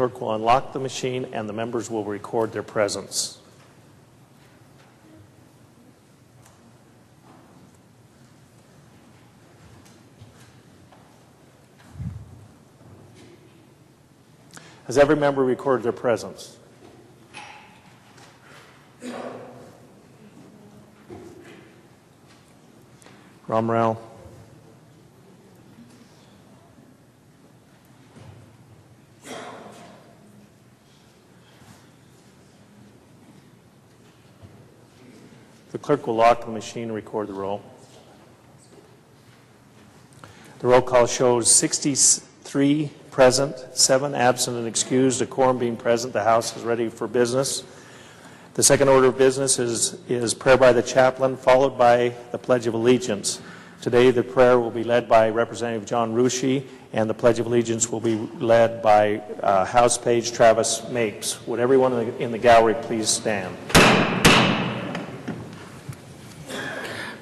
Clerk will unlock the machine and the members will record their presence. Has every member recorded their presence? Romrell. The clerk will lock the machine and record the roll. The roll call shows 63 present, 7 absent and excused. A quorum being present, the House is ready for business. The second order of business is prayer by the chaplain, followed by the Pledge of Allegiance. Today the prayer will be led by Representative John Rushi, and the Pledge of Allegiance will be led by House Page Travis Mapes. Would everyone in the gallery please stand?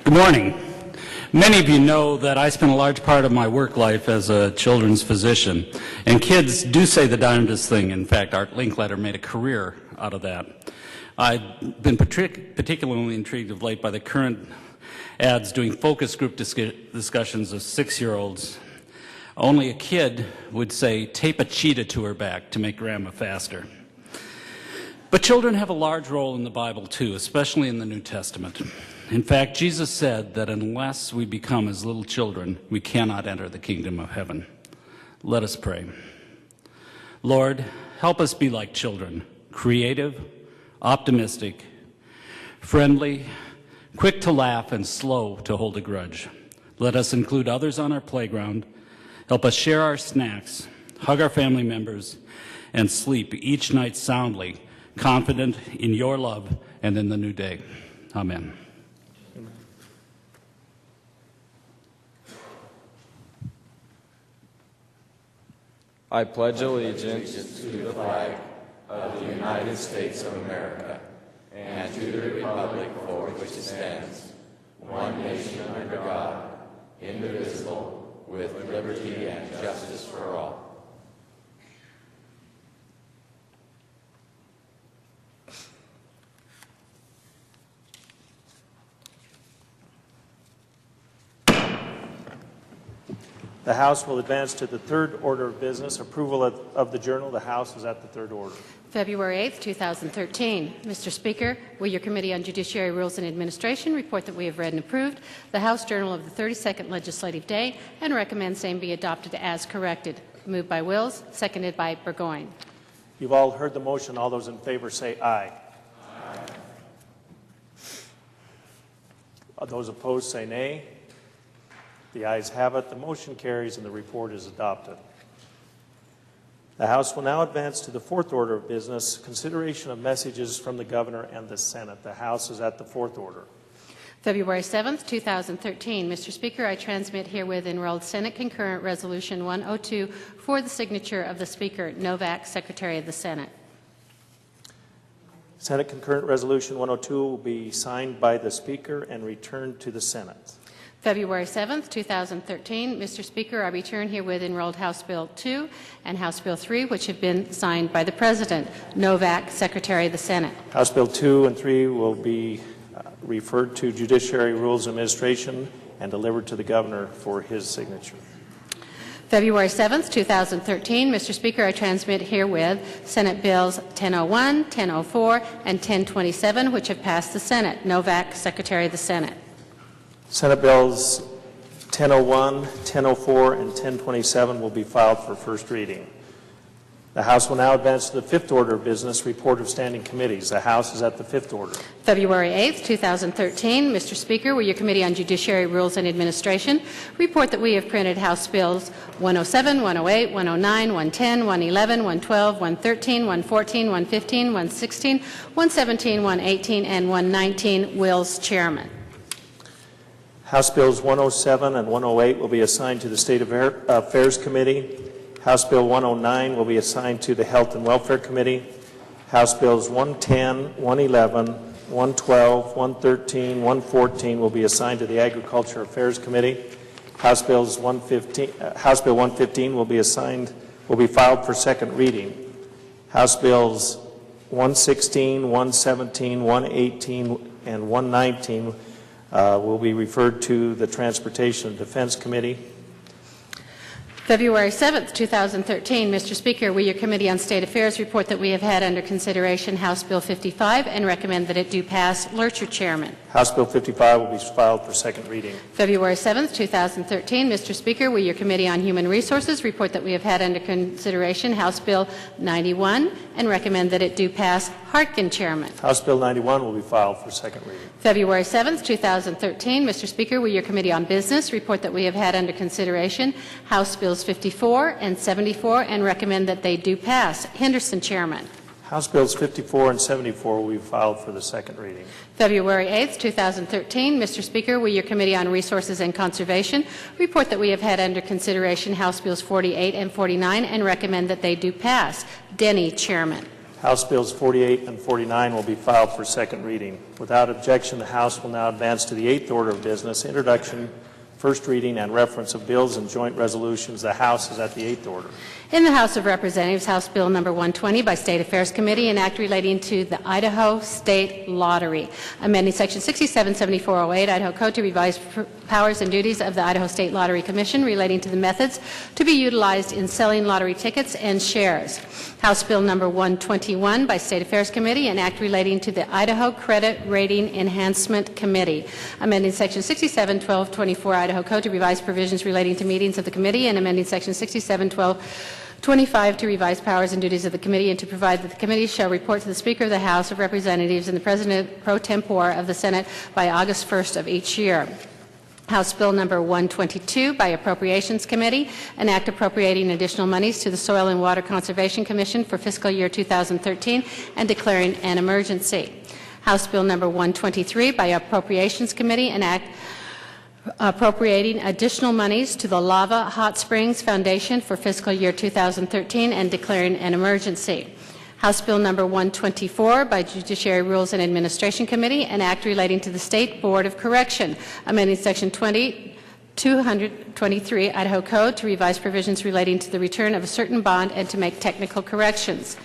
Good morning. Many of you know that I spent a large part of my work life as a children's physician, and kids do say the darndest thing. In fact, Art Linkletter made a career out of that. I've been particularly intrigued of late by the current ads doing focus group discussions of 6-year-olds. Only a kid would say, tape a cheetah to her back to make grandma faster. But children have a large role in the Bible too, especially in the New Testament. In fact, Jesus said that unless we become as little children, we cannot enter the kingdom of heaven. Let us pray. Lord, help us be like children, creative, optimistic, friendly, quick to laugh, and slow to hold a grudge. Let us include others on our playground, help us share our snacks, hug our family members, and sleep each night soundly, confident in your love and in the new day. Amen. I pledge allegiance to the flag of the United States of America and to the republic for which it stands, one nation under God, indivisible, with liberty and justice for all. The House will advance to the third order of business, approval of the journal. The House is at the third order. February 8th, 2013. Mr. Speaker, will your Committee on Judiciary Rules and Administration report that we have read and approved the House Journal of the 32nd Legislative Day and recommend same be adopted as corrected. Moved by Wills, seconded by Burgoyne. You've all heard the motion. All those in favor say aye. Aye. Those opposed say nay. The ayes have it. The motion carries and the report is adopted. The House will now advance to the fourth order of business, consideration of messages from the Governor and the Senate. The House is at the fourth order. February 7th, 2013. Mr. Speaker, I transmit herewith enrolled Senate Concurrent Resolution 102 for the signature of the Speaker, Novak, Secretary of the Senate. Senate Concurrent Resolution 102 will be signed by the Speaker and returned to the Senate. February 7th, 2013. Mr. Speaker, I return herewith enrolled House Bill 2 and House Bill 3, which have been signed by the President. Novak, Secretary of the Senate. House Bill 2 and 3 will be referred to Judiciary Rules and Administration and delivered to the Governor for his signature. February 7th, 2013. Mr. Speaker, I transmit herewith Senate Bills 1001, 1004, and 1027, which have passed the Senate. Novak, Secretary of the Senate. Senate Bills 1001, 1004, and 1027 will be filed for first reading. The House will now advance to the fifth order of business, report of standing committees. The House is at the fifth order. February 8th, 2013. Mr. Speaker, will your Committee on Judiciary Rules and Administration report that we have printed House Bills 107, 108, 109, 110, 111, 112, 113, 114, 115, 116, 117, 118, and 119. Wills, Chairman. House Bills 107 and 108 will be assigned to the State Affairs Committee. House Bill 109 will be assigned to the Health and Welfare Committee. House Bills 110, 111, 112, 113, 114 will be assigned to the Agriculture Affairs Committee. House Bill 115 will be filed for second reading. House Bills 116, 117, 118, and 119 will be referred to the Transportation and Defense Committee. February 7th, 2013. Mr. Speaker, will your Committee on State Affairs report that we have had under consideration House Bill 55 and recommend that it do pass? Lurcher, Chairman. House Bill 55 will be filed for second reading. February 7th, 2013. Mr. Speaker, will your Committee on Human Resources report that we have had under consideration House Bill 91 and recommend that it do pass? Hartkin, Chairman. House Bill 91 will be filed for second reading. February 7th, 2013. Mr. Speaker, will your Committee on Business report that we have had under consideration House Bills 54 and 74 and recommend that they do pass? Henderson, Chairman. House Bills 54 and 74 will be filed for the second reading. February 8th, 2013. Mr. Speaker, will your Committee on Resources and Conservation report that we have had under consideration House Bills 48 and 49 and recommend that they do pass? Denny, Chairman. House Bills 48 and 49 will be filed for second reading. Without objection, the House will now advance to the eighth order of business, introduction, first reading, and reference of bills and joint resolutions. The House is at the eighth order. In the House of Representatives, House Bill number 120 by State Affairs Committee, an act relating to the Idaho State Lottery, amending Section 677408 Idaho Code to revise powers and duties of the Idaho State Lottery Commission relating to the methods to be utilized in selling lottery tickets and shares. House Bill number 121 by State Affairs Committee, an act relating to the Idaho Credit Rating Enhancement Committee, amending Section 671224 Idaho Code to revise provisions relating to meetings of the committee and amending Section 671225 to revise powers and duties of the committee and to provide that the committee shall report to the Speaker of the House of Representatives and the President pro tempore of the Senate by August 1st of each year. House Bill number 122 by Appropriations Committee, an act appropriating additional monies to the Soil and Water Conservation Commission for fiscal year 2013 and declaring an emergency. House Bill number 123 by Appropriations Committee, an act appropriating additional monies to the Lava Hot Springs Foundation for fiscal year 2013 and declaring an emergency. House Bill number 124 by Judiciary Rules and Administration Committee, an act relating to the State Board of Correction, amending Section 223 Idaho Code to revise provisions relating to the return of a certain bond and to make technical corrections.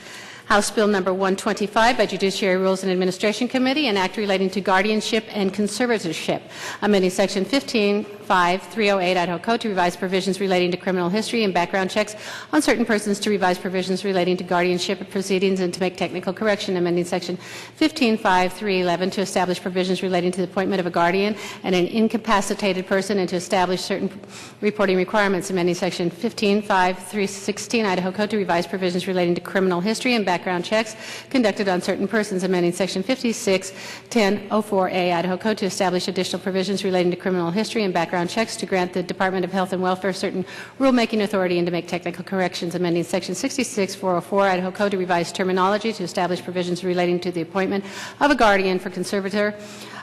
House Bill number 125 by Judiciary Rules and Administration Committee, an act relating to guardianship and conservatorship, amending Section 155-308 Idaho Code to revise provisions relating to criminal history and background checks on certain persons, to revise provisions relating to guardianship proceedings and to make technical correction, amending Section 155-311 to establish provisions relating to the appointment of a guardian and an incapacitated person and to establish certain reporting requirements, amending Section 155-316 Idaho Code to revise provisions relating to criminal history and background checks conducted on certain persons, amending Section 56-1004A Idaho Code to establish additional provisions relating to criminal history and background checks, to grant the Department of Health and Welfare certain rulemaking authority and to make technical corrections, amending Section 66-404 Idaho Code to revise terminology, to establish provisions relating to the appointment of a guardian for conservator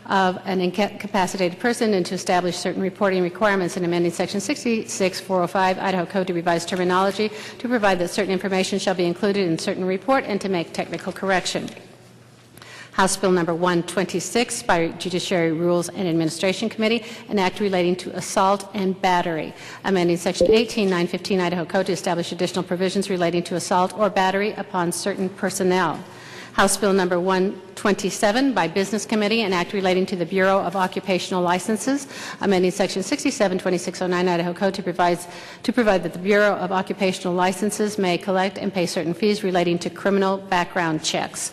of an incapacitated person and to establish certain reporting requirements, and amending Section 66-405 Idaho Code to revise terminology, to provide that certain information shall be included in certain report and to make technical correction. House Bill number 126 by Judiciary Rules and Administration Committee, an act relating to assault and battery, amending Section 18915 Idaho Code to establish additional provisions relating to assault or battery upon certain personnel. House Bill number 127 by Business Committee, an act relating to the Bureau of Occupational Licenses, amending Section 672609 Idaho Code to provide that the Bureau of Occupational Licenses may collect and pay certain fees relating to criminal background checks.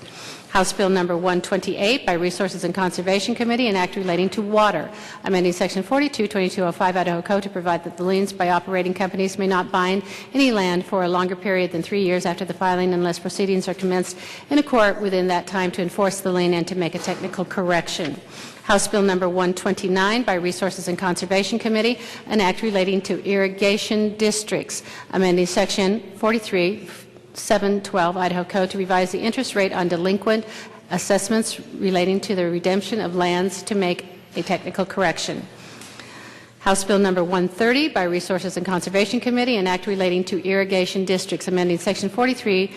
House Bill number 128 by Resources and Conservation Committee, an act relating to water, amending Section 422205 Idaho Code to provide that the liens by operating companies may not bind any land for a longer period than 3 years after the filing unless proceedings are commenced in a court within that time to enforce the lien and to make a technical correction. House Bill number 129 by Resources and Conservation Committee, an act relating to irrigation districts, amending Section 43712 Idaho Code to revise the interest rate on delinquent assessments relating to the redemption of lands to make a technical correction. House Bill number 130 by Resources and Conservation Committee, an act relating to irrigation districts, amending Section 43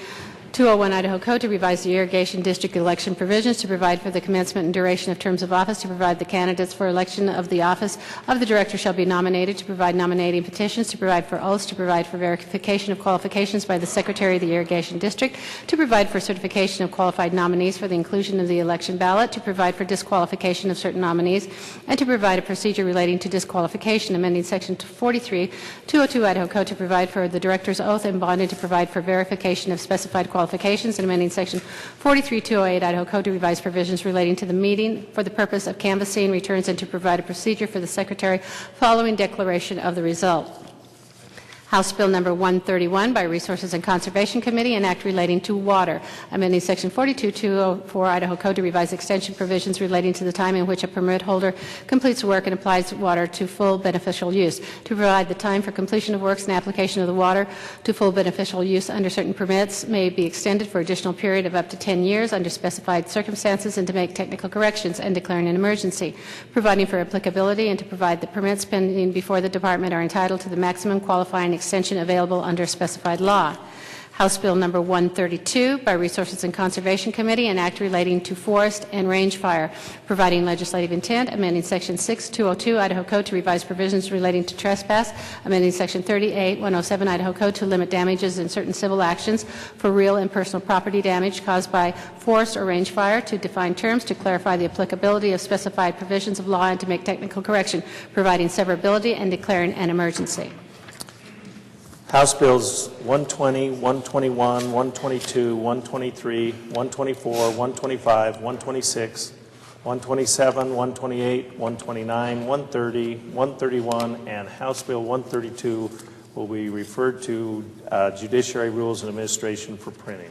201 Idaho Code to revise the irrigation district election provisions, to provide for the commencement and duration of terms of office, to provide the candidates for election of the office of the director shall be nominated, to provide nominating petitions, to provide for oaths, to provide for verification of qualifications by the Secretary of the Irrigation District, to provide for certification of qualified nominees for the inclusion of the election ballot, to provide for disqualification of certain nominees, and to provide a procedure relating to disqualification, amending Section 43, 202 Idaho Code to provide for the director's oath and bond, and to provide for verification of specified qualifications, and amending Section 43, 208 Idaho Code to revise provisions relating to the meeting for the purpose of canvassing returns, and to provide a procedure for the Secretary following declaration of the result. House Bill Number 131 by Resources and Conservation Committee, an act relating to water, amending Section 42204 Idaho Code to revise extension provisions relating to the time in which a permit holder completes work and applies water to full beneficial use, to provide the time for completion of works and application of the water to full beneficial use under certain permits may be extended for additional period of up to 10 years under specified circumstances, and to make technical corrections and declaring an emergency, providing for applicability, and to provide that permits pending before the Department are entitled to the maximum qualifying extension available under specified law. House Bill Number 132 by Resources and Conservation Committee, an act relating to forest and range fire, providing legislative intent, amending Section 6202 Idaho Code to revise provisions relating to trespass, amending Section 38107 Idaho Code to limit damages in certain civil actions for real and personal property damage caused by forest or range fire, to define terms, to clarify the applicability of specified provisions of law, and to make technical correction, providing severability and declaring an emergency. House Bills 120, 121, 122, 123, 124, 125, 126, 127, 128, 129, 130, 131, and House Bill 132 will be referred to Judiciary Rules and Administration for printing.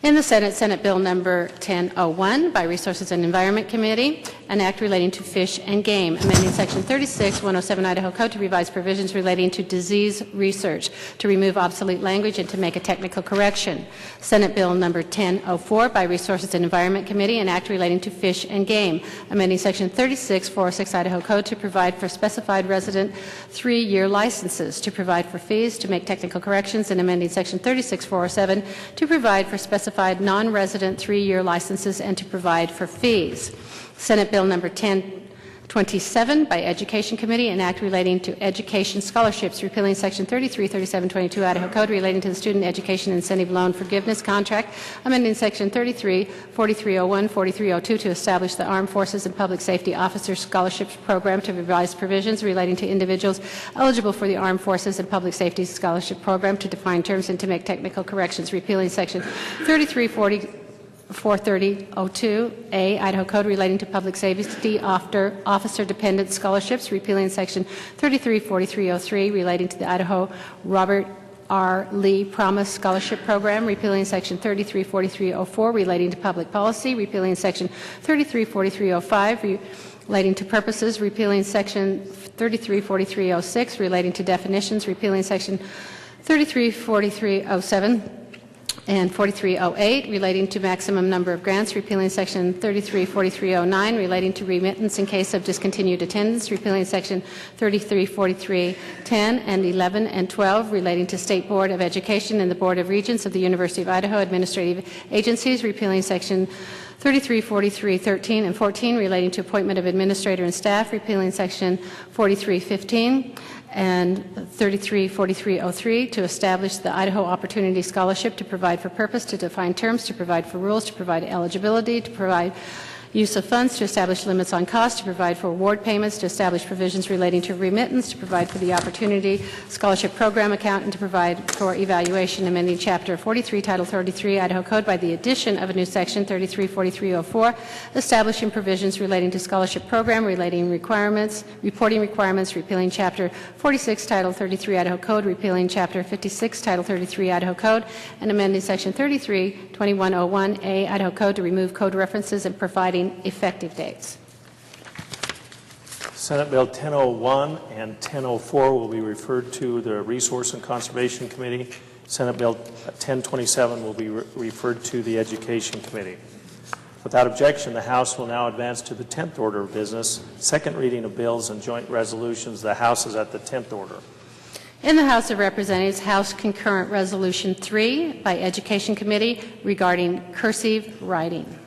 In the Senate, Senate Bill Number 1001 by Resources and Environment Committee, an act relating to fish and game, amending Section 36-107 Idaho Code to revise provisions relating to disease research, to remove obsolete language, and to make a technical correction. Senate Bill Number 1004 by Resources and Environment Committee, an act relating to fish and game, amending Section 36-406 Idaho Code to provide for specified resident 3-year licenses, to provide for fees, to make technical corrections, and amending Section 36-407 to provide for specified non-resident 3-year licenses and to provide for fees. Senate Bill Number 1027 by Education Committee, an act relating to education scholarships, repealing Section 33-3722 Idaho Code relating to the Student Education Incentive Loan Forgiveness Contract, amending Section 33, 4301, 4302 to establish the Armed Forces and Public Safety Officers Scholarships Program, to revise provisions relating to individuals eligible for the Armed Forces and Public Safety Scholarship Program, to define terms and to make technical corrections, repealing Section 430.02A Idaho Code relating to public safety officer-dependent scholarships, repealing Section 334303 relating to the Idaho Robert R. Lee Promise Scholarship Program, repealing Section 334304 relating to public policy, repealing Section 334305 relating to purposes, repealing Section 334306 relating to definitions, repealing Section 334307 and 4308 relating to maximum number of grants, repealing Section 334309 relating to remittance in case of discontinued attendance, repealing Section 334310 and 11 and 12 relating to State Board of Education and the Board of Regents of the University of Idaho administrative agencies, repealing Section 334313 and 14 relating to appointment of administrator and staff, repealing Section 4315 and 334303 to establish the Idaho Opportunity Scholarship, to provide for purpose, to define terms, to provide for rules, to provide eligibility, to provide use of funds, to establish limits on cost, to provide for award payments, to establish provisions relating to remittance, to provide for the Opportunity Scholarship Program account, and to provide for evaluation, amending Chapter 43, Title 33, Idaho Code by the addition of a new Section 334304, establishing provisions relating to scholarship program, reporting requirements, repealing Chapter 46, Title 33, Idaho Code, repealing Chapter 56, Title 33, Idaho Code, and amending Section 33-2101A Idaho Code to remove code references and providing effective dates. Senate Bill 1001 and 1004 will be referred to the Resource and Conservation Committee. Senate Bill 1027 will be referred to the Education Committee. Without objection, the House will now advance to the 10th order of business, second reading of bills and joint resolutions. The House is at the 10th order. In the House of Representatives, House Concurrent Resolution 3 by Education Committee regarding cursive writing.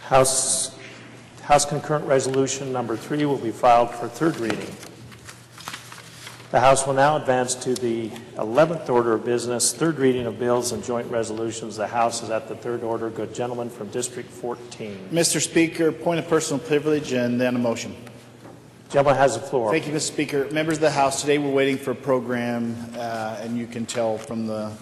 House Concurrent Resolution number 3 will be filed for third reading. The House will now advance to the 11th order of business, third reading of bills and joint resolutions. The House is at the third order. Good gentleman from District 14. Mr. Speaker, point of personal privilege and then a motion. Gentleman has the floor. Thank you, Mr. Speaker. Members of the House, today we're waiting for a program, and you can tell from the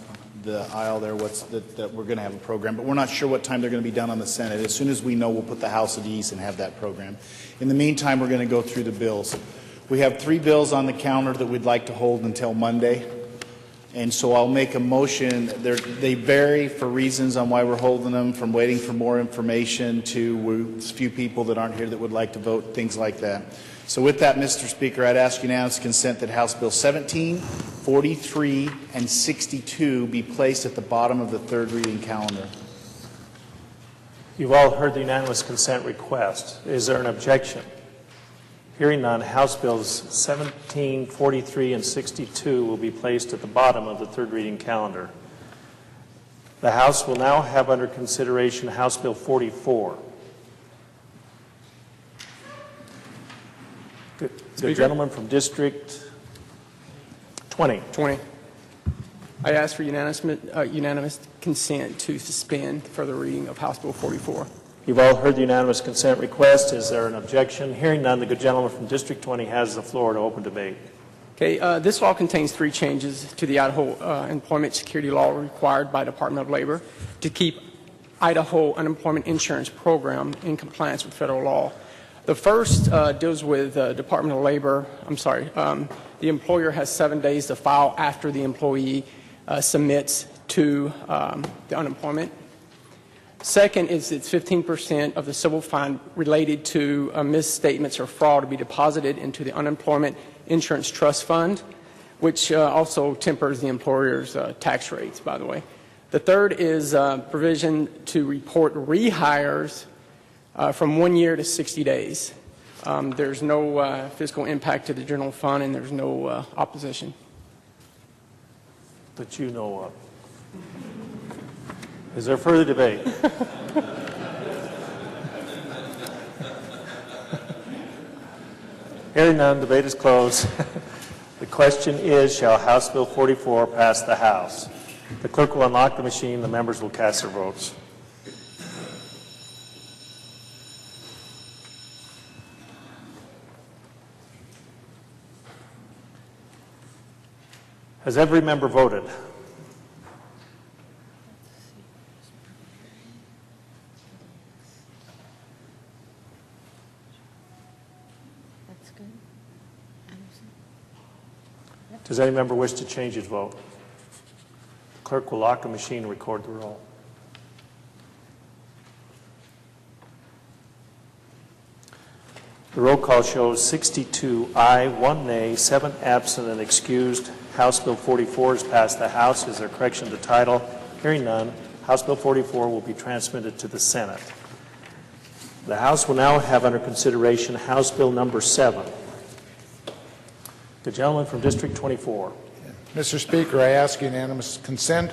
aisle there that we're going to have a program, but we're not sure what time they're going to be done on the Senate. As soon as we know, we'll put the House at ease and have that program. In the meantime, we're going to go through the bills. We have 3 bills on the counter that we'd like to hold until Monday, and so I'll make a motion. They vary for reasons on why we're holding them, from waiting for more information to a few people that aren't here that would like to vote, things like that. So with that, Mr. Speaker, I'd ask unanimous consent that House Bill 17, 43, and 62 be placed at the bottom of the third reading calendar. You've all heard the unanimous consent request. Is there an objection? Hearing none, House Bills 17, 43, and 62 will be placed at the bottom of the third reading calendar. The House will now have under consideration House Bill 44. The gentleman from District 20. I ask for unanimous consent to suspend further reading of House Bill 44. You've all heard the unanimous consent request. Is there an objection? Hearing none, the good gentleman from District 20 has the floor to open debate. Okay, this law contains 3 changes to the Idaho employment security law required by Department of Labor to keep Idaho unemployment insurance program in compliance with federal law. The first deals with Department of Labor. The employer has 7 days to file after the employee submits to the unemployment. Second is it's 15% of the civil fine related to misstatements or fraud to be deposited into the unemployment insurance trust fund, which also tempers the employer's tax rates, by the way. The third is provision to report rehires from 1 year to 60 days. There's no fiscal impact to the general fund, and there's no opposition. That you know of. Is there further debate? Hearing none, debate is closed. The question is, shall House Bill 44 pass the House? The clerk will unlock the machine. The members will cast their votes. Has every member voted? That's good. Does any member wish to change his vote? The clerk will lock the machine and record the roll. The roll call shows 62 aye, 1 nay, 7 absent and excused. House Bill 44 is passed the House. Is there correction to title? Hearing none, House Bill 44 will be transmitted to the Senate. The House will now have under consideration House Bill number 7. The gentleman from District 24. Mr. Speaker, I ask unanimous consent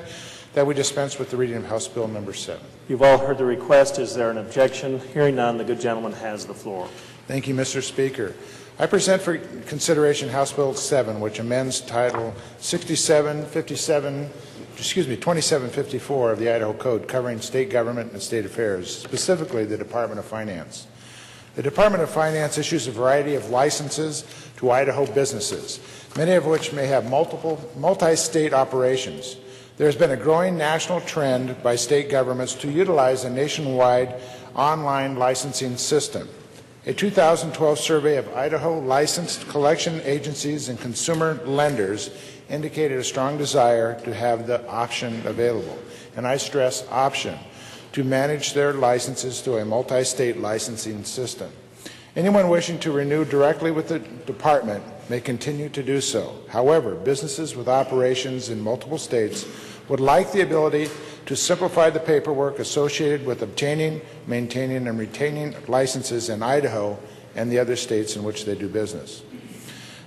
that we dispense with the reading of House Bill number 7. You've all heard the request. Is there an objection? Hearing none, the good gentleman has the floor. Thank you, Mr. Speaker. I present for consideration House Bill 7, which amends Title 2754 of the Idaho Code covering state government and state affairs, specifically the Department of Finance. The Department of Finance issues a variety of licenses to Idaho businesses, many of which may have multi-state operations. There has been a growing national trend by state governments to utilize a nationwide online licensing system. A 2012 survey of Idaho licensed collection agencies and consumer lenders indicated a strong desire to have the option available, and I stress option, to manage their licenses through a multi-state licensing system. Anyone wishing to renew directly with the department may continue to do so. However, businesses with operations in multiple states would like the ability to simplify the paperwork associated with obtaining, maintaining, and retaining licenses in Idaho and the other states in which they do business.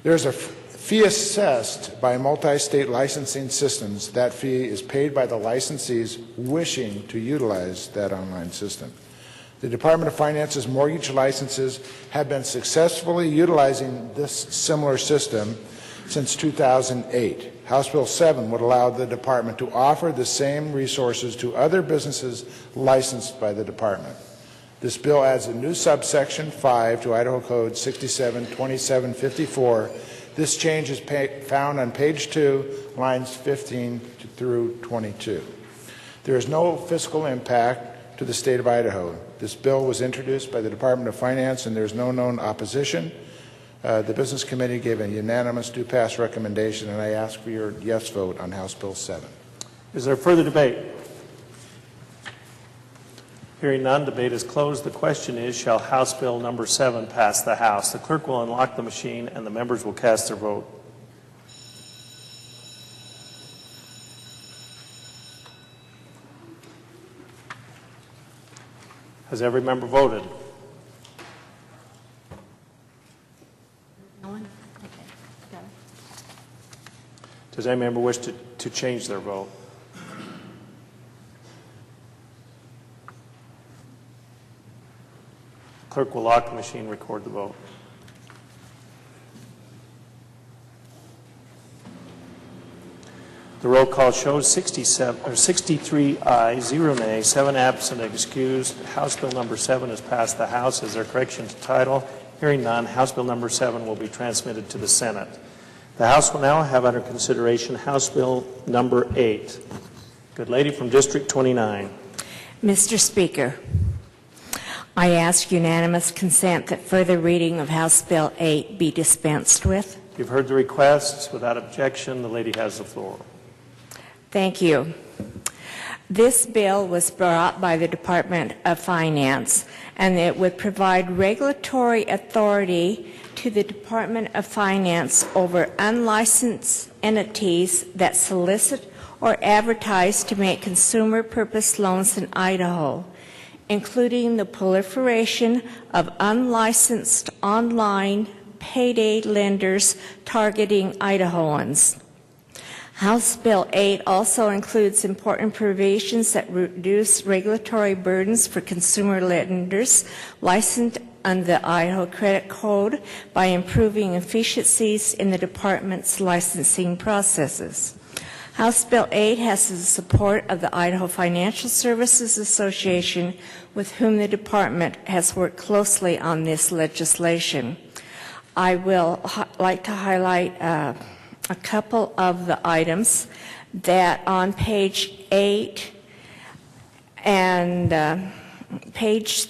There is a fee assessed by multi-state licensing systems. That fee is paid by the licensees wishing to utilize that online system. The Department of Finance's mortgage licenses have been successfully utilizing this similar system since 2008. House Bill 7 would allow the department to offer the same resources to other businesses licensed by the department. This bill adds a new subsection 5 to Idaho Code 672754. This change is found on page 2, lines 15 through 22. There is no fiscal impact to the state of Idaho. This bill was introduced by the Department of Finance and there is no known opposition. The Business Committee gave a unanimous do-pass recommendation, and I ask for your yes vote on House Bill 7. Is there further debate? Hearing none, debate is closed. The question is, shall House Bill number 7 pass the House? The clerk will unlock the machine and the members will cast their vote. Has every member voted? No one? Okay. Got it. Does any member wish to change their vote? Clerk will lock the machine, record the vote. The roll call shows 63 ayes, 0 nays, 7 absent and excused. House Bill number 7 has passed the House. Is there correction to title? Hearing none, House Bill number 7 will be transmitted to the Senate. The House will now have under consideration House Bill number 8. Good lady from District 29. Mr. Speaker, I ask unanimous consent that further reading of House Bill 8 be dispensed with. You've heard the request. Without objection, the lady has the floor. Thank you. This bill was brought by the Department of Finance, and it would provide regulatory authority to the Department of Finance over unlicensed entities that solicit or advertise to make consumer purpose loans in Idaho, including the proliferation of unlicensed online payday lenders targeting Idahoans. House Bill 8 also includes important provisions that reduce regulatory burdens for consumer lenders licensed under the Idaho Credit Code by improving efficiencies in the department's licensing processes. House Bill 8 has the support of the Idaho Financial Services Association, with whom the department has worked closely on this legislation. I will like to highlight a couple of the items that on page 8 and page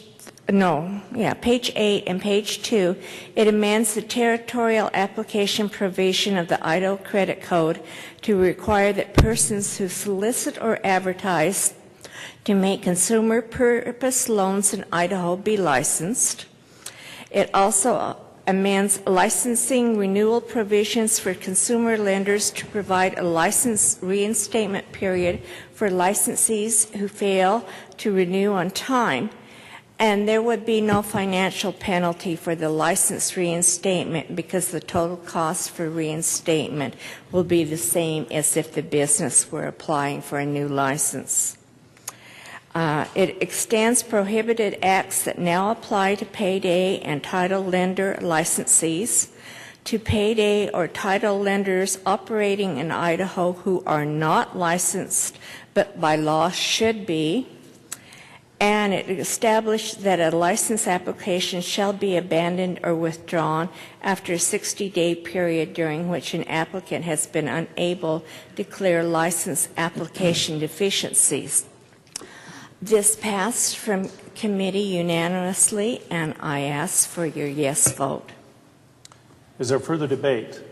8 and page 2, it amends the territorial application provision of the Idaho Credit Code to require that persons who solicit or advertise to make consumer purpose loans in Idaho be licensed. It also amends licensing renewal provisions for consumer lenders to provide a license reinstatement period for licensees who fail to renew on time. And there would be no financial penalty for the license reinstatement because the total cost for reinstatement will be the same as if the business were applying for a new license. It extends prohibited acts that now apply to payday and title lender licensees to payday or title lenders operating in Idaho who are not licensed but by law should be. And it established that a license application shall be abandoned or withdrawn after a 60-day period during which an applicant has been unable to clear license application deficiencies. This passed from committee unanimously, and I ask for your yes vote. Is there further debate?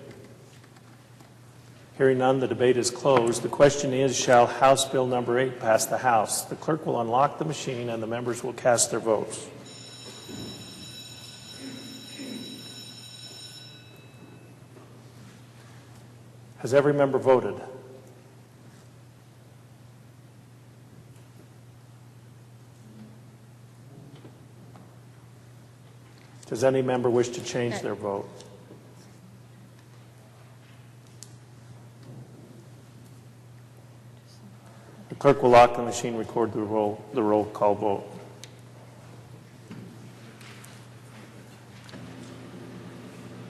Hearing none, the debate is closed. The question is, shall House Bill number 8 pass the House? The clerk will unlock the machine and the members will cast their votes. Has every member voted? Does any member wish to change their vote? The clerk will lock the machine, record the roll call vote.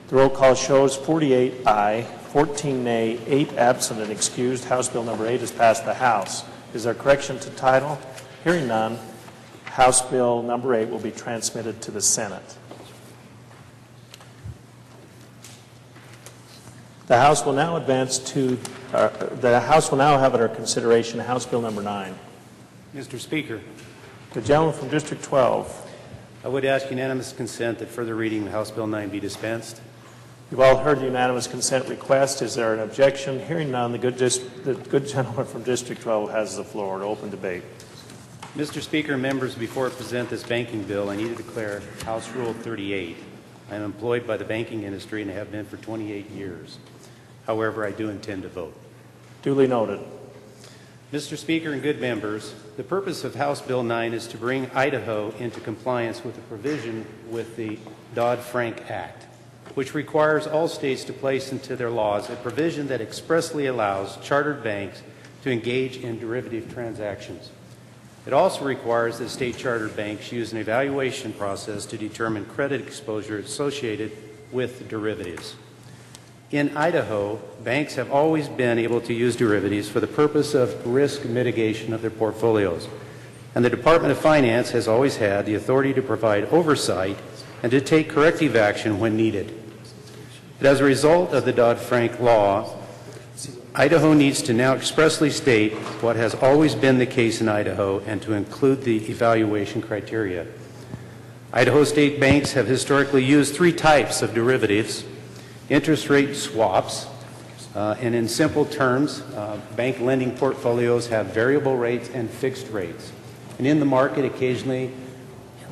The roll call shows 48 aye, 14 nay, 8 absent and excused. House Bill number 8 has passed the House. Is there correction to title? Hearing none, House Bill number 8 will be transmitted to the Senate. The House will now advance to, the House will now have at our consideration House Bill number 9. Mr. Speaker, The gentleman from District 12. I would ask unanimous consent that further reading of House Bill 9 be dispensed. You've all heard the unanimous consent request. Is there an objection? Hearing none, the good gentleman from District 12 has the floor to open debate. Mr. Speaker, members, before I present this banking bill, I need to declare House Rule 38. I am employed by the banking industry and have been for 28 years. However, I do intend to vote. Duly noted. Mr. Speaker and good members, the purpose of House Bill 9 is to bring Idaho into compliance with a provision with the Dodd-Frank Act, which requires all states to place into their laws a provision that expressly allows chartered banks to engage in derivative transactions. It also requires that state chartered banks use an evaluation process to determine credit exposure associated with derivatives. In Idaho, banks have always been able to use derivatives for the purpose of risk mitigation of their portfolios, and the Department of Finance has always had the authority to provide oversight and to take corrective action when needed. But as a result of the Dodd-Frank law, Idaho needs to now expressly state what has always been the case in Idaho and to include the evaluation criteria. Idaho state banks have historically used 3 types of derivatives: interest rate swaps, and in simple terms, bank lending portfolios have variable rates and fixed rates. And in the market, occasionally,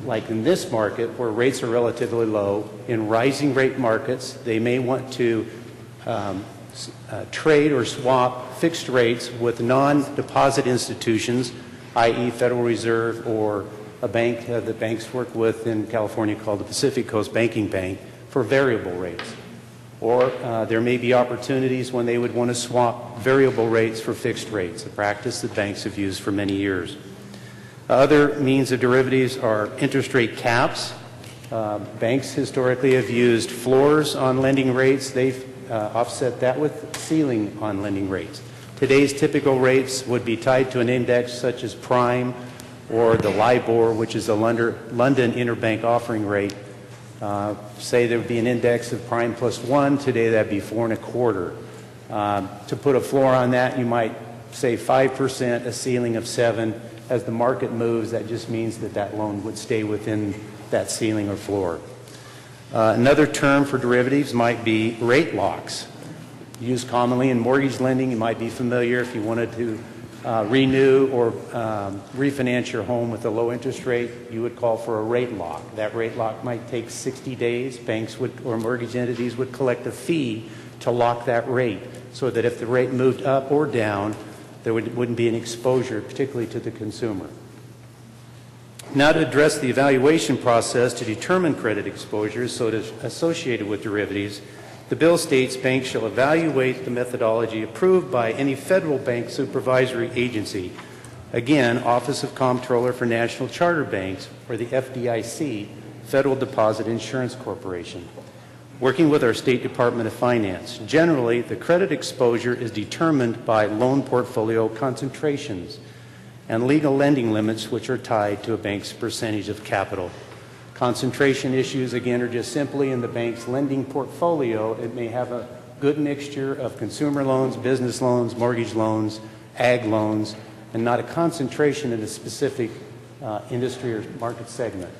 like in this market where rates are relatively low, in rising rate markets, they may want to trade or swap fixed rates with non-deposit institutions, i.e. Federal Reserve or a bank that banks work with in California called the Pacific Coast Banking Bank, for variable rates. Or there may be opportunities when they would want to swap variable rates for fixed rates, a practice that banks have used for many years. Other means of derivatives are interest rate caps. Banks historically have used floors on lending rates. They've offset that with ceiling on lending rates. Today's typical rates would be tied to an index such as Prime or the LIBOR, which is the London Interbank Offering Rate. Say there would be an index of Prime plus 1. Today that'd be 4 1/4. To put a floor on that, you might say 5%, a ceiling of 7. As the market moves, that just means that that loan would stay within that ceiling or floor. Another term for derivatives might be rate locks. Used commonly in mortgage lending. You might be familiar if you wanted to renew or refinance your home with a low interest rate, you would call for a rate lock. That rate lock might take 60 days. Banks would, or mortgage entities would collect a fee to lock that rate so that if the rate moved up or down, there wouldn't be an exposure, particularly to the consumer. Now to address the evaluation process to determine credit exposures associated with derivatives, the bill states banks shall evaluate the methodology approved by any federal bank supervisory agency. Again, Office of Comptroller for National Charter Banks, or the FDIC, Federal Deposit Insurance Corporation, working with our State Department of Finance. Generally, the credit exposure is determined by loan portfolio concentrations and legal lending limits which are tied to a bank's percentage of capital. Concentration issues, again, are just simply in the bank's lending portfolio. It may have a good mixture of consumer loans, business loans, mortgage loans, ag loans, and not a concentration in a specific industry or market segment.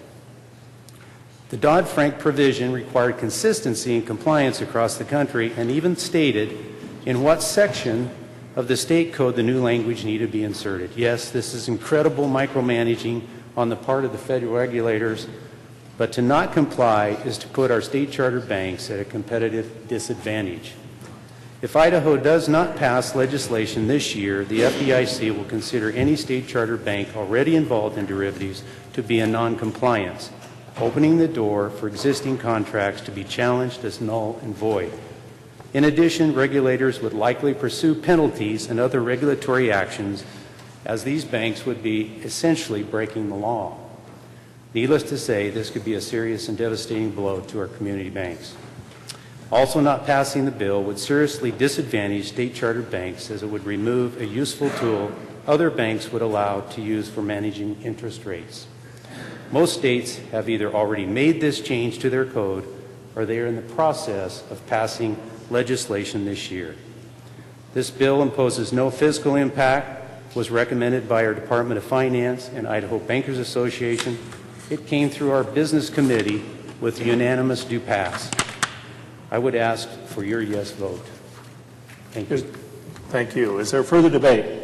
The Dodd-Frank provision required consistency and compliance across the country and even stated in what section of the state code the new language needed to be inserted. Yes, this is incredible micromanaging on the part of the federal regulators, but to not comply is to put our state charter banks at a competitive disadvantage. If Idaho does not pass legislation this year, the FDIC will consider any state charter bank already involved in derivatives to be in noncompliance, opening the door for existing contracts to be challenged as null and void. In addition, regulators would likely pursue penalties and other regulatory actions as these banks would be essentially breaking the law. Needless to say, this could be a serious and devastating blow to our community banks. Also, not passing the bill would seriously disadvantage state-chartered banks, as it would remove a useful tool other banks would allow to use for managing interest rates. Most states have either already made this change to their code or they are in the process of passing legislation this year. This bill imposes no fiscal impact, was recommended by our Department of Finance and Idaho Bankers Association. It came through our business committee with unanimous do pass. I would ask for your yes vote. Thank you. Thank you. Is there further debate?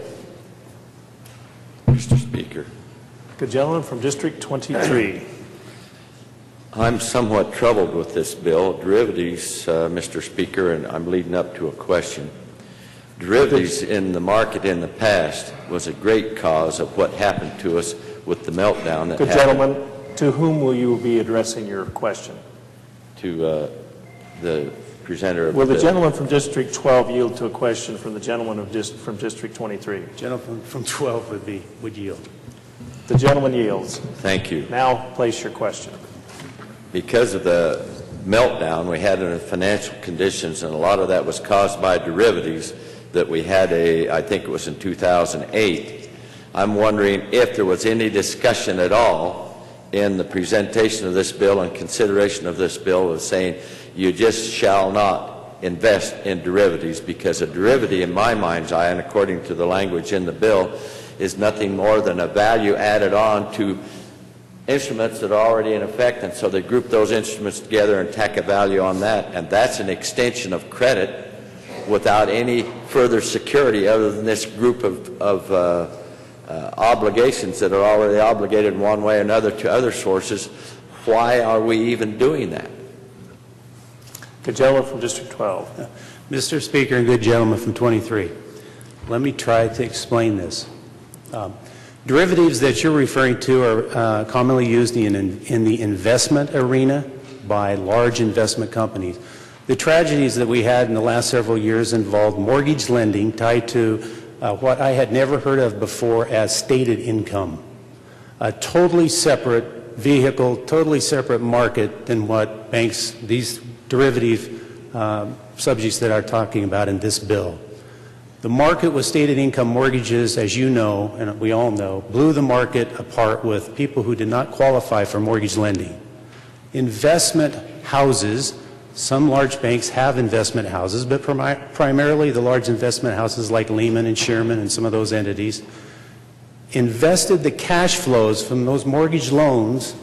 Mr. Speaker, The gentleman from District 23. I'm somewhat troubled with this bill. Derivatives, Mr. Speaker, and I'm leading up to a question. Derivatives in the market in the past was a great cause of what happened to us with the meltdown that Good happened. gentleman, to whom will you be addressing your question? To the presenter of Will the bill. gentleman from District 12 yield to a question from the gentleman from District 23? Gentleman from 12 would yield. The gentleman yields. Thank you. Now place your question. Because of the meltdown we had in the financial conditions, and a lot of that was caused by derivatives that we had I think it was in 2008, I'm wondering if there was any discussion at all in the presentation of this bill and consideration of this bill of saying you just shall not invest in derivatives, because a derivative in my mind's eye, and according to the language in the bill, is nothing more than a value added on to instruments that are already in effect, and so they group those instruments together and tack a value on that, and that's an extension of credit without any further security other than this group of obligations that are already obligated in one way or another to other sources. Why are we even doing that? The gentleman from District 12. Mr. Speaker and good gentleman from 23, let me try to explain this. Derivatives that you're referring to are commonly used in the investment arena by large investment companies. The tragedies that we had in the last several years involved mortgage lending tied to what I had never heard of before as stated income, a totally separate vehicle, totally separate market than what banks, these derivative subjects that are talking about in this bill. The market with stated income mortgages, as you know, and we all know, blew the market apart with people who did not qualify for mortgage lending. Investment houses, some large banks have investment houses, but primarily the large investment houses like Lehman and Sherman and some of those entities, invested the cash flows from those mortgage loans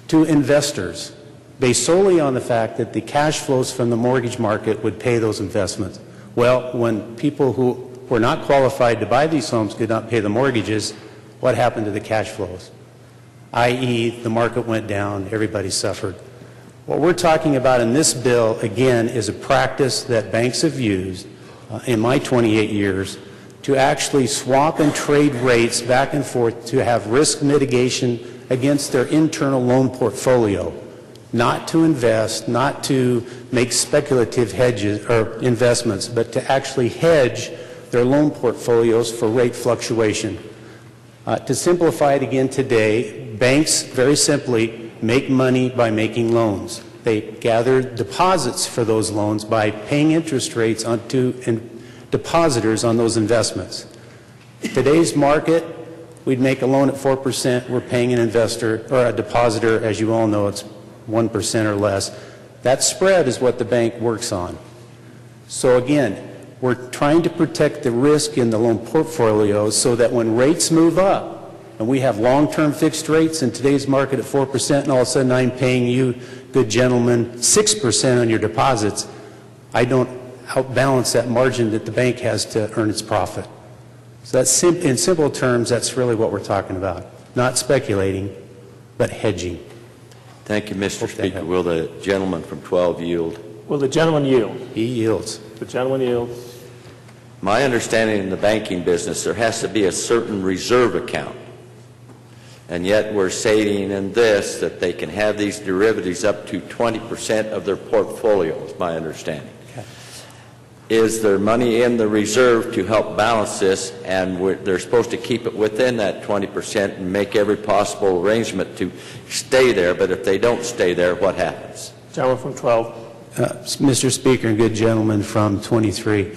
to investors, based solely on the fact that the cash flows from the mortgage market would pay those investments. Well, when people who were not qualified to buy these homes could not pay the mortgages, what happened to the cash flows? I.e., the market went down, everybody suffered. What we're talking about in this bill, again, is a practice that banks have used in my 28 years to actually swap and trade rates back and forth to have risk mitigation against their internal loan portfolio. Not to invest, not to make speculative hedges or investments, but to actually hedge their loan portfolios for rate fluctuation. To simplify it again today, banks very simply make money by making loans. They gather deposits for those loans by paying interest rates onto depositors on those investments. Today's market, we'd make a loan at 4%, we're paying an investor or a depositor, as you all know, it's 1% or less. That spread is what the bank works on. So again, we're trying to protect the risk in the loan portfolio so that when rates move up, and we have long-term fixed rates in today's market at 4%, and all of a sudden I'm paying you, good gentlemen, 6% on your deposits, I don't outbalance that margin that the bank has to earn its profit. So that's in simple terms, that's really what we're talking about. Not speculating, but hedging. Thank you, Mr. Speaker. Will the gentleman from 12 yield? Will the gentleman yield? He yields. The gentleman yields. My understanding in the banking business, there has to be a certain reserve account. And yet we're saying in this that they can have these derivatives up to 20% of their portfolio, is my understanding. Okay. is there money in the reserve to help balance this, and they're supposed to keep it within that 20% and make every possible arrangement to stay there, but if they don't stay there, what happens? Gentleman from 12. Mr. Speaker and good gentleman from 23,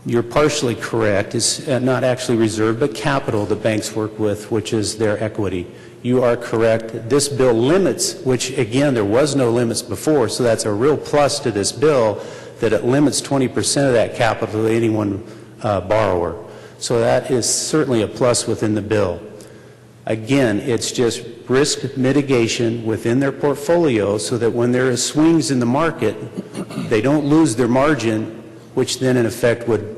you're partially correct. It's not actually reserve, but capital the banks work with, which is their equity. You are correct. This bill limits, which again, there was no limits before, so that's a real plus to this bill, that it limits 20% of that capital to any one borrower. So that is certainly a plus within the bill. Again, it's just risk mitigation within their portfolio so that when there is swings in the market, they don't lose their margin, which then in effect would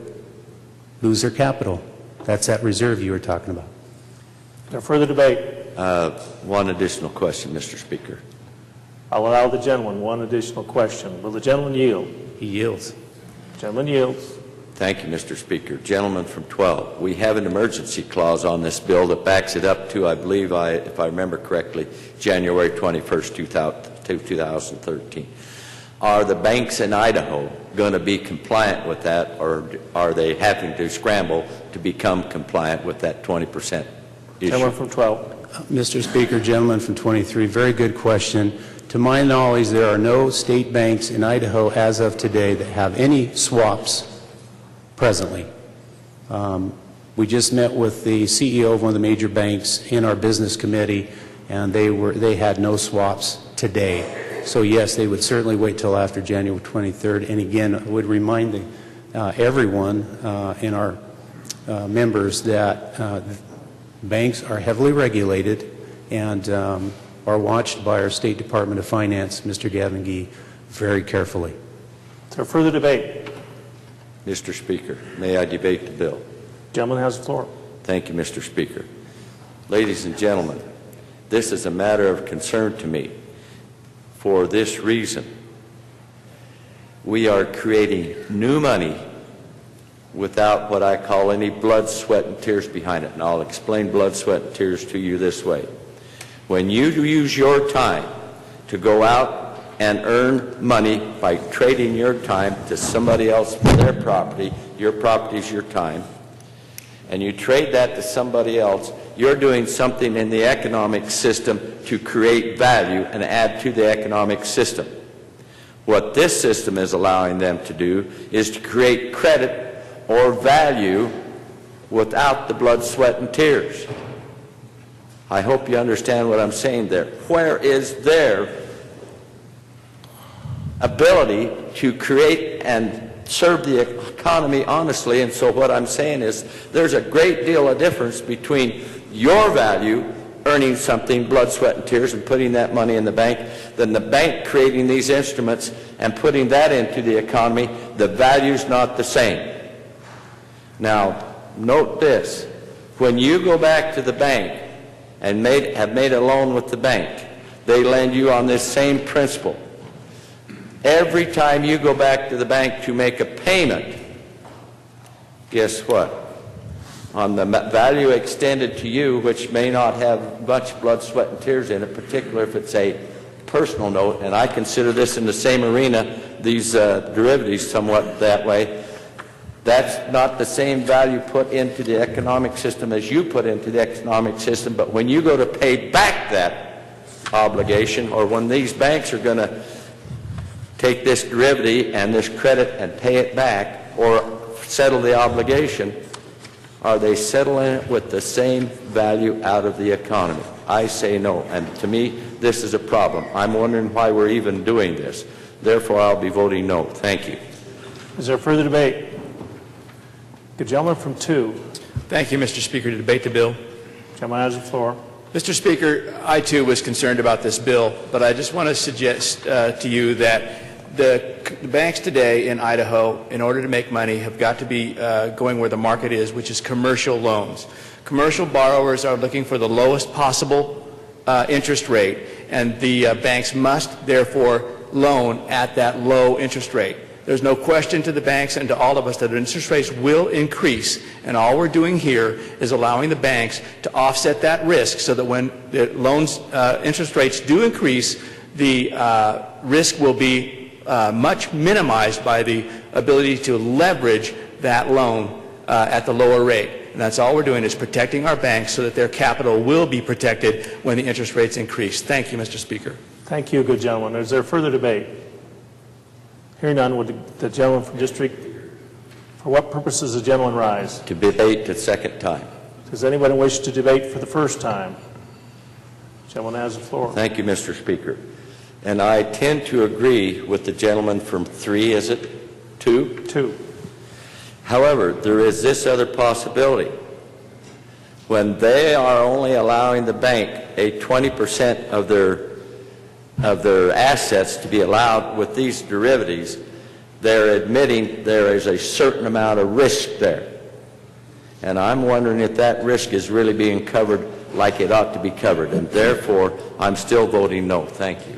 lose their capital. That's that reserve you were talking about. No further debate. One additional question, Mr. Speaker. I'll allow the gentleman one additional question. Will the gentleman yield? He yields. Gentleman yields. Thank you, Mr. Speaker. Gentleman from 12, we have an emergency clause on this bill that backs it up to, I believe, if I remember correctly, January 21st, 2013. Are the banks in Idaho going to be compliant with that, or are they having to scramble to become compliant with that 20% issue? Gentleman from 12. Mr. Speaker, gentleman from 23, very good question. To my knowledge, there are no state banks in Idaho as of today that have any swaps presently. We just met with the CEO of one of the major banks in our business committee, and they had no swaps today. So yes, they would certainly wait till after January 23rd. And again, I would remind everyone in our members that banks are heavily regulated and are watched by our State Department of Finance, Mr. Gavin Gee, very carefully. Is there further debate? Mr. Speaker, may I debate the bill? Gentleman has the floor. Thank you, Mr. Speaker. Ladies and gentlemen, this is a matter of concern to me for this reason. We are creating new money without what I call any blood, sweat, and tears behind it. And I'll explain blood, sweat, and tears to you this way. When you use your time to go out and earn money by trading your time to somebody else for their property, your property is your time, and you trade that to somebody else, you're doing something in the economic system to create value and add to the economic system. What this system is allowing them to do is to create credit or value without the blood, sweat, and tears. I hope you understand what I'm saying there. Where is their ability to create and serve the economy honestly? And so what I'm saying is there's a great deal of difference between your value, earning something, blood, sweat, and tears, and putting that money in the bank, than the bank creating these instruments and putting that into the economy. The value's not the same. Now, note this. When you go back to the bank and have made a loan with the bank, they lend you on this same principle. Every time you go back to the bank to make a payment, guess what? On the value extended to you, which may not have much blood, sweat, and tears in it, particularly if it's a personal note, and I consider this in the same arena, these derivatives somewhat that way, that's not the same value put into the economic system as you put into the economic system. But when you go to pay back that obligation, or when these banks are going to take this derivative and this credit and pay it back or settle the obligation, are they settling it with the same value out of the economy? I say no. And to me, this is a problem. I'm wondering why we're even doing this. Therefore, I'll be voting no. Thank you. Is there further debate? The gentleman from 2. Thank you, Mr. Speaker, to debate the bill. Gentleman has the floor. Mr. Speaker, I too was concerned about this bill, but I just want to suggest to you that the banks today in Idaho, in order to make money, have got to be going where the market is, which is commercial loans. Commercial borrowers are looking for the lowest possible interest rate, and the banks must therefore loan at that low interest rate. There's no question to the banks and to all of us that interest rates will increase, and all we're doing here is allowing the banks to offset that risk so that when the loans interest rates do increase, the risk will be much minimized by the ability to leverage that loan at the lower rate. And that's all we're doing, is protecting our banks so that their capital will be protected when the interest rates increase. Thank you, Mr. Speaker. Thank you, good gentleman. Is there further debate? Hearing none, would the gentleman from District, for what purpose does the gentleman rise? To debate the second time. Does anyone wish to debate for the first time? The gentleman has the floor. Thank you, Mr. Speaker. And I tend to agree with the gentleman from 3, is it? 2? 2. However, there is this other possibility. When they are only allowing the bank a 20% of their assets to be allowed with these derivatives, they're admitting there is a certain amount of risk there. And I'm wondering if that risk is really being covered like it ought to be covered. And therefore, I'm still voting no. Thank you.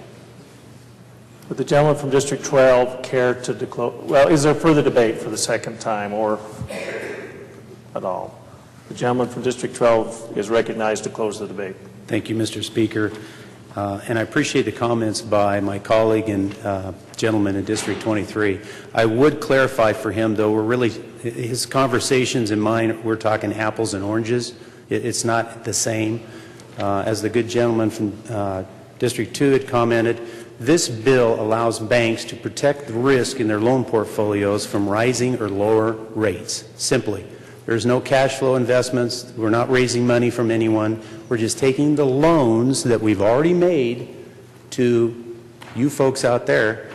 Would the gentleman from District 12 care to declare? Well, is there further debate for the second time or at all? The gentleman from District 12 is recognized to close the debate. Thank you, Mr. Speaker. And I appreciate the comments by my colleague and gentleman in District 23. I would clarify for him, though, his conversations and mine, we're talking apples and oranges. It's not the same. As the good gentleman from District 2 had commented, this bill allows banks to protect the risk in their loan portfolios from rising or lower rates, simply. There's no cash flow investments. We're not raising money from anyone. We're just taking the loans that we've already made to you folks out there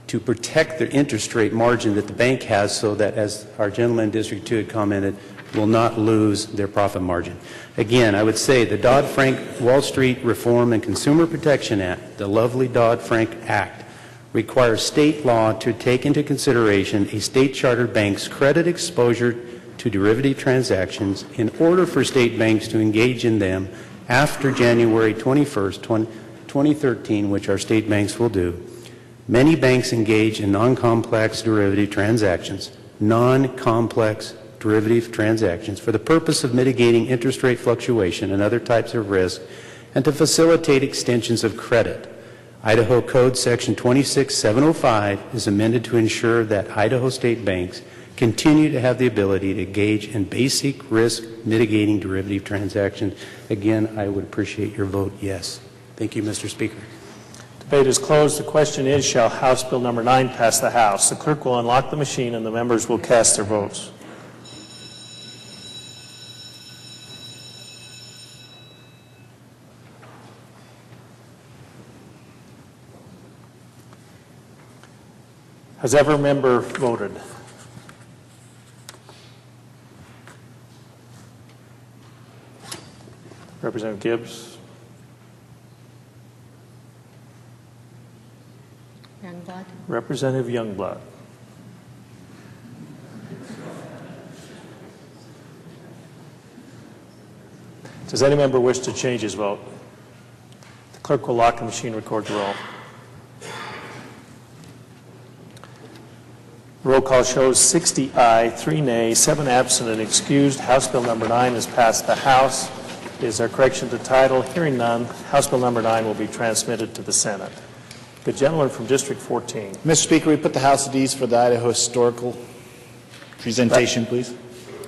to protect the interest rate margin that the bank has, so that, as our gentleman in District 2 had commented, will not lose their profit margin. Again, I would say the Dodd-Frank Wall Street Reform and Consumer Protection Act, the lovely Dodd-Frank Act, requires state law to take into consideration a state-chartered bank's credit exposure to derivative transactions in order for state banks to engage in them after January 21st, 2013, which our state banks will do. Many banks engage in non-complex derivative transactions, for the purpose of mitigating interest rate fluctuation and other types of risk, and to facilitate extensions of credit. Idaho Code Section 26705 is amended to ensure that Idaho state banks continue to have the ability to engage in basic risk mitigating derivative transactions. Again, I would appreciate your vote yes. Thank you, Mr. Speaker. Debate is closed. The question is, shall House Bill number 9 pass the House? The clerk will unlock the machine and the members will cast their votes. Has every member voted? Representative Gibbs. Youngblood. Representative Youngblood. Does any member wish to change his vote? The clerk will lock the machine and record the roll. The roll call shows 60 aye, 3 nay, 7 absent and excused. House Bill number 9 has passed the House. Is there correction to title? Hearing none, House Bill number 9 will be transmitted to the Senate. The gentleman from District 14. Mr. Speaker, we put the House at ease for the Idaho Historical presentation, please.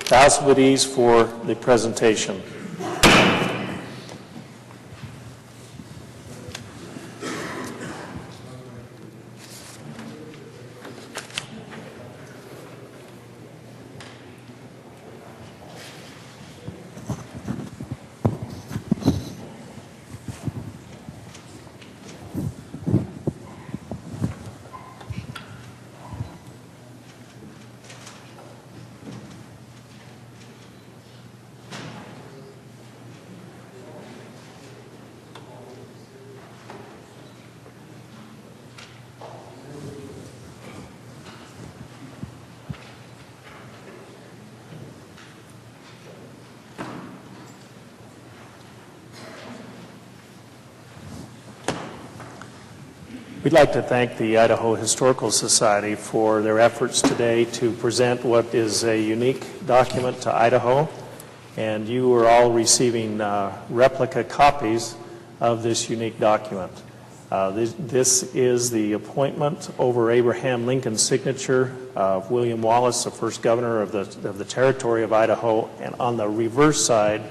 The House will be at ease for the presentation. We'd like to thank the Idaho Historical Society for their efforts today to present what is a unique document to Idaho, and you are all receiving replica copies of this unique document. This is the appointment over Abraham Lincoln's signature of William Wallace, the first governor of the territory of Idaho, and on the reverse side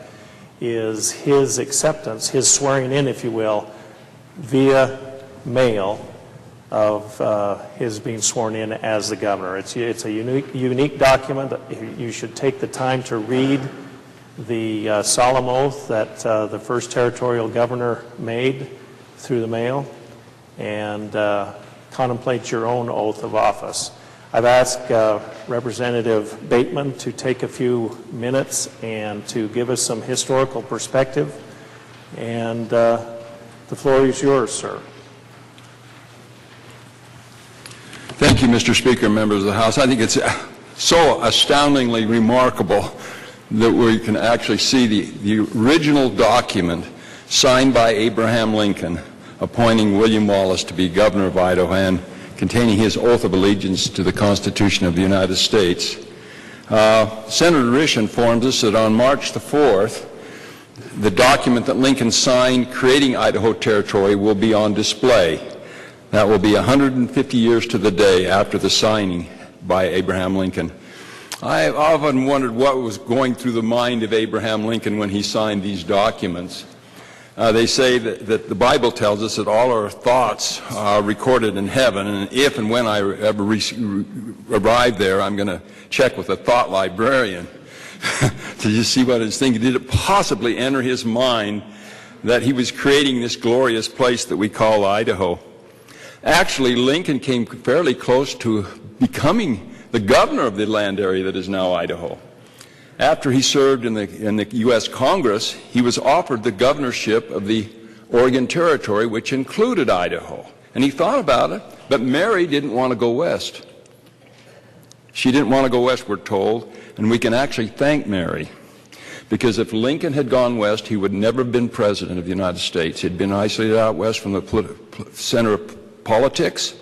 is his acceptance, his swearing in, if you will, via mail of his being sworn in as the governor. It's a unique document. You should take the time to read the solemn oath that the first territorial governor made through the mail and contemplate your own oath of office. I've asked Representative Bateman to take a few minutes and to give us some historical perspective, and the floor is yours, sir. Thank you, Mr. Speaker, members of the House. I think it's so astoundingly remarkable that we can actually see the original document signed by Abraham Lincoln appointing William Wallace to be governor of Idaho and containing his oath of allegiance to the Constitution of the United States. Senator Risch informs us that on March the 4th, the document that Lincoln signed creating Idaho Territory will be on display. That will be 150 years to the day after the signing by Abraham Lincoln. I've often wondered what was going through the mind of Abraham Lincoln when he signed these documents. They say that the Bible tells us that all our thoughts are recorded in heaven, and if and when I ever arrive there, I'm going to check with a thought librarian to just see what he's thinking. Did it possibly enter his mind that he was creating this glorious place that we call Idaho? Actually, Lincoln came fairly close to becoming the governor of the land area that is now Idaho. After he served in the U.S. Congress, he was offered the governorship of the Oregon Territory, which included Idaho. And he thought about it, but Mary didn't want to go west. She didn't want to go west, we're told, and we can actually thank Mary. Because if Lincoln had gone west, he would never have been president of the United States. He'd been isolated out west from the center of politics.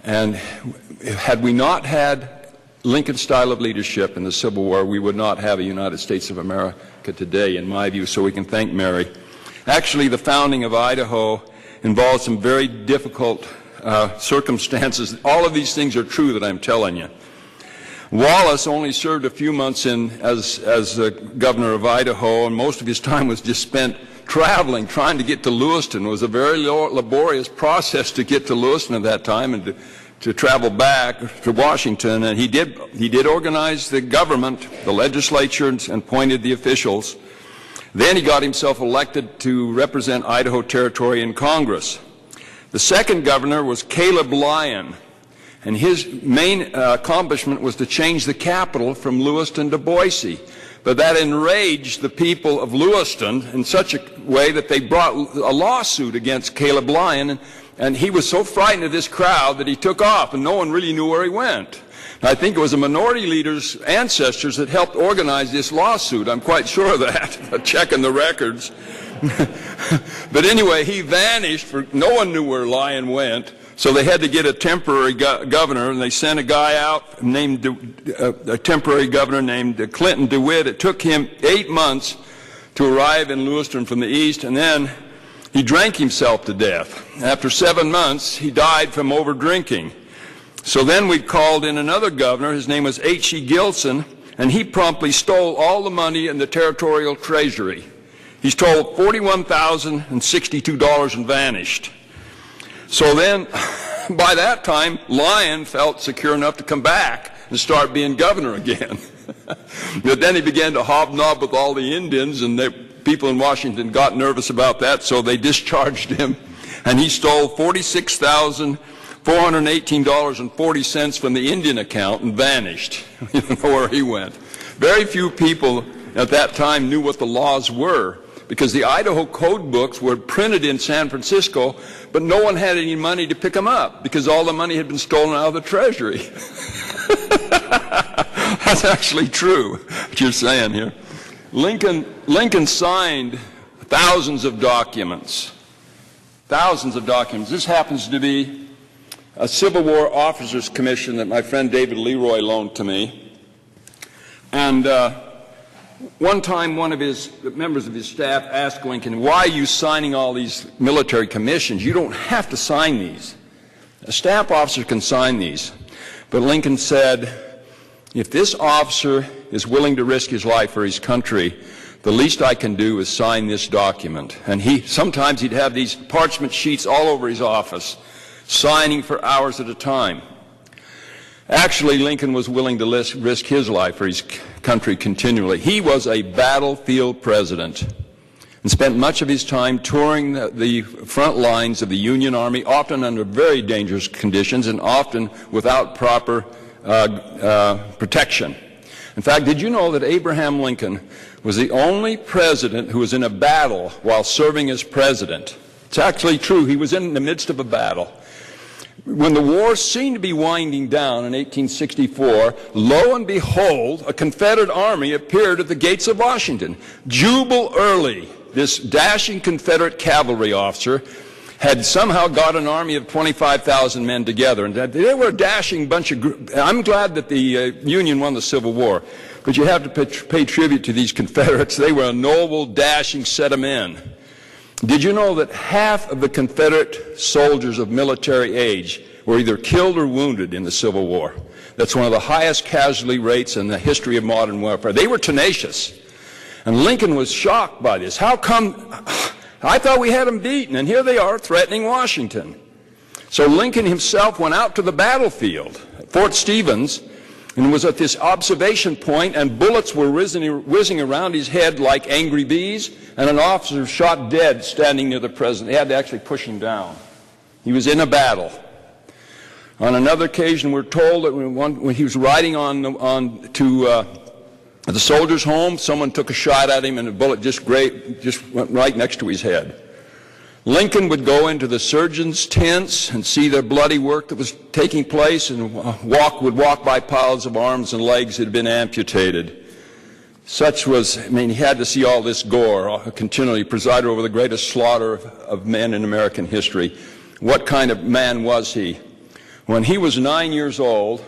And had we not had Lincoln's style of leadership in the Civil War, we would not have a United States of America today, in my view, so we can thank Mary. Actually, the founding of Idaho involved some very difficult circumstances. All of these things are true that I'm telling you. Wallace only served a few months as governor of Idaho, and most of his time was just spent traveling, trying to get to Lewiston. It was a very laborious process to get to Lewiston at that time and to travel back to Washington, and he did organize the government, the legislature, and appointed the officials. Then he got himself elected to represent Idaho Territory in Congress. The second governor was Caleb Lyon, and his main accomplishment was to change the capital from Lewiston to Boise. But that enraged the people of Lewiston in such a way that they brought a lawsuit against Caleb Lyon, and he was so frightened of this crowd that he took off, and no one really knew where he went. I think it was a minority leader's ancestors that helped organize this lawsuit. I'm quite sure of that, checking the records. But anyway, he vanished. No one knew where Lyon went, so they had to get a temporary governor, and they sent a guy out named a temporary governor named Clinton DeWitt. It took him 8 months to arrive in Lewiston from the east, and then he drank himself to death. After 7 months, he died from over-drinking. So then we called in another governor. His name was H.E. Gilson, and he promptly stole all the money in the territorial treasury. He stole $41,062 and vanished. So then, by that time, Lyon felt secure enough to come back and start being governor again. But then he began to hobnob with all the Indians, and people in Washington got nervous about that, so they discharged him, and he stole $46,418.40 from the Indian account and vanished. You don't know where he went. Very few people at that time knew what the laws were, because the Idaho code books were printed in San Francisco, but no one had any money to pick them up because all the money had been stolen out of the treasury. That's actually true, what you're saying here. Lincoln signed thousands of documents. Thousands of documents. This happens to be a Civil War Officers Commission that my friend David Leroy loaned to me. And One time, one of the members of his staff asked Lincoln, "Why are you signing all these military commissions? You don't have to sign these. A staff officer can sign these." But Lincoln said, "If this officer is willing to risk his life for his country, the least I can do is sign this document." And sometimes he'd have these parchment sheets all over his office, signing for hours at a time. Actually, Lincoln was willing to risk his life for his country continually. He was a battlefield president and spent much of his time touring the front lines of the Union Army, often under very dangerous conditions and often without proper protection. In fact, did you know that Abraham Lincoln was the only president who was in a battle while serving as president? It's actually true. He was in the midst of a battle. When the war seemed to be winding down in 1864, lo and behold, a Confederate army appeared at the gates of Washington. Jubal Early, this dashing Confederate cavalry officer, had somehow got an army of 25,000 men together. And they were a dashing bunch of... I'm glad that the Union won the Civil War, but you have to pay tribute to these Confederates. They were a noble, dashing set of men. Did you know that half of the Confederate soldiers of military age were either killed or wounded in the Civil War? That's one of the highest casualty rates in the history of modern warfare. They were tenacious. And Lincoln was shocked by this. How come? I thought we had them beaten, and here they are threatening Washington. So Lincoln himself went out to the battlefield at Fort Stevens and was at this observation point, and bullets were whizzing around his head like angry bees, and an officer shot dead standing near the president. They had to actually push him down. He was in a battle. On another occasion, we're told that when he was riding to the soldier's home, someone took a shot at him, and the bullet just went right next to his head. Lincoln would go into the surgeons' tents and see the bloody work that was taking place, and would walk by piles of arms and legs that had been amputated. He had to see all this gore continually. He presided over the greatest slaughter of men in American history. What kind of man was he? When he was 9 years old,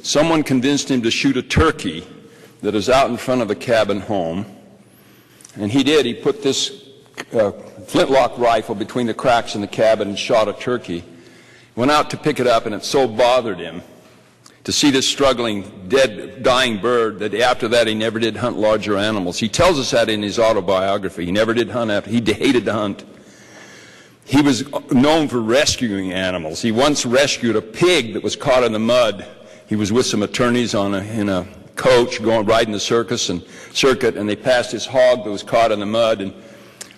someone convinced him to shoot a turkey that was out in front of the cabin home. And he did. He put this flintlock rifle between the cracks in the cabin and shot a turkey. Went out to pick it up, and it so bothered him to see this struggling, dying bird that after that he never did hunt larger animals. He tells us that in his autobiography. He never did hunt after. He hated to hunt. He was known for rescuing animals. He once rescued a pig that was caught in the mud. He was with some attorneys in a coach riding the circuit, and they passed his hog that was caught in the mud, and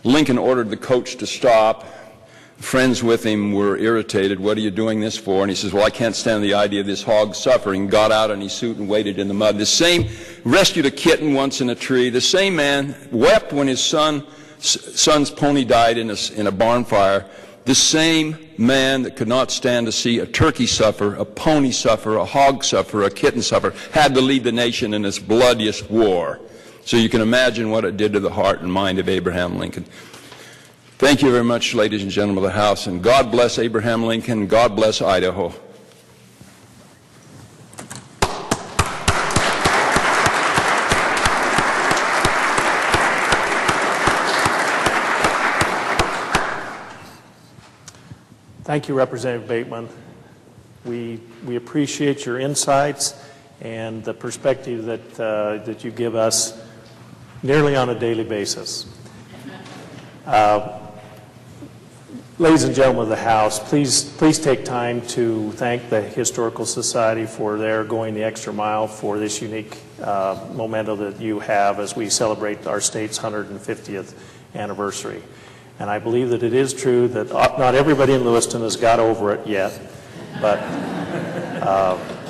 Lincoln ordered the coach to stop. Friends with him were irritated. "What are you doing this for?" And he says, "Well, I can't stand the idea of this hog suffering." Got out in his suit and waited in the mud. The same rescued a kitten once in a tree. The same man wept when his son's pony died in a barn fire. The same man that could not stand to see a turkey suffer, a pony suffer, a hog suffer, a kitten suffer, had to lead the nation in its bloodiest war. So you can imagine what it did to the heart and mind of Abraham Lincoln. Thank you very much, ladies and gentlemen of the House, and God bless Abraham Lincoln, God bless Idaho. Thank you, Representative Bateman. We appreciate your insights and the perspective that you give us nearly on a daily basis. Ladies and gentlemen of the House, please take time to thank the Historical Society for their going the extra mile for this unique memento that you have as we celebrate our state's 150th anniversary. And I believe that it is true that not everybody in Lewiston has got over it yet, but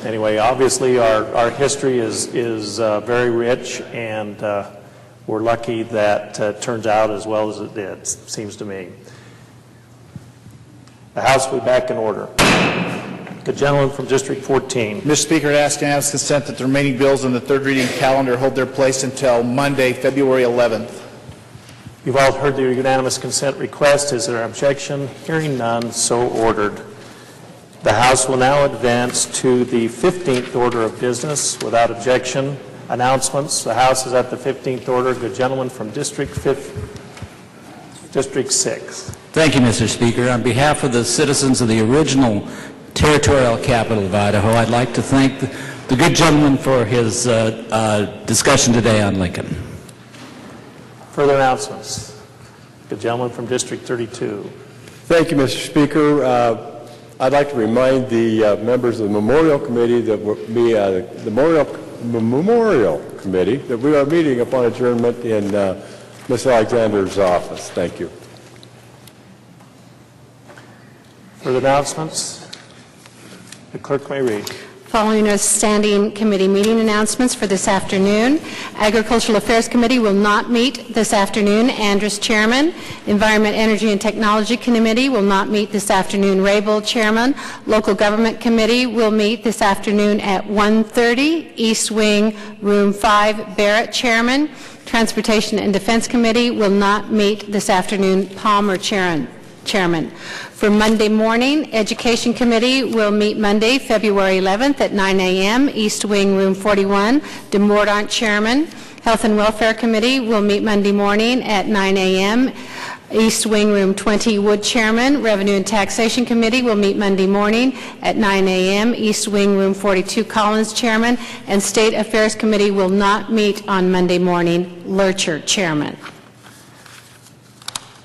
anyway, obviously our history is very rich, and we're lucky that it turns out as well as it did, seems to me. The House will be back in order. The gentleman from District 14. Mr. Speaker, I ask unanimous consent that the remaining bills on the third reading calendar hold their place until Monday, February 11th. You've all heard the unanimous consent request. Is there an objection? Hearing none, so ordered. The House will now advance to the 15th order of business without objection. Announcements. The House is at the 15th order. Good gentleman from District 6. Thank you, Mr. Speaker. On behalf of the citizens of the original territorial capital of Idaho, I'd like to thank the good gentleman for his discussion today on Lincoln. Further announcements. Good gentleman from District 32. Thank you, Mr. Speaker. I'd like to remind the members of the Memorial Committee that the Memorial Committee that we are meeting upon adjournment in Ms. Alexander's office. Thank you. Further announcements. The clerk may read. Following our standing committee meeting announcements for this afternoon, Agricultural Affairs Committee will not meet this afternoon. Andrus, Chairman. Environment, Energy, and Technology Committee will not meet this afternoon. Raybould, Chairman. Local Government Committee will meet this afternoon at 1:30, East Wing, Room 5, Barrett, Chairman. Transportation and Defense Committee will not meet this afternoon. Palmer, Chairman. For Monday morning, Education Committee will meet Monday, February 11th at 9 a.m., East Wing, Room 41, De Mordaunt, Chairman. Health and Welfare Committee will meet Monday morning at 9 a.m., East Wing, Room 20, Wood, Chairman. Revenue and Taxation Committee will meet Monday morning at 9 a.m., East Wing, Room 42, Collins, Chairman. And State Affairs Committee will not meet on Monday morning. Lurcher, Chairman.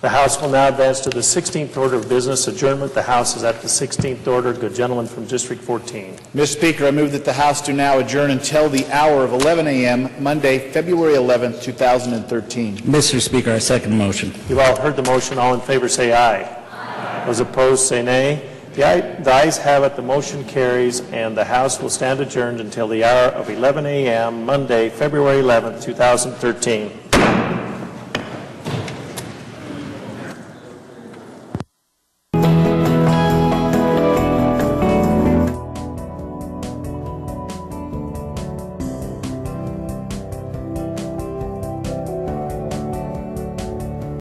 The House will now advance to the 16th order of business, adjournment. The House is at the 16th order. Good gentleman from District 14. Mr. Speaker, I move that the House do now adjourn until the hour of 11 a.m., Monday, February 11th, 2013. Mr. Speaker, I second the motion. You've all heard the motion. All in favor say aye. Aye. Those opposed say nay. The ayes have it. The motion carries, and the House will stand adjourned until the hour of 11 a.m., Monday, February 11th, 2013.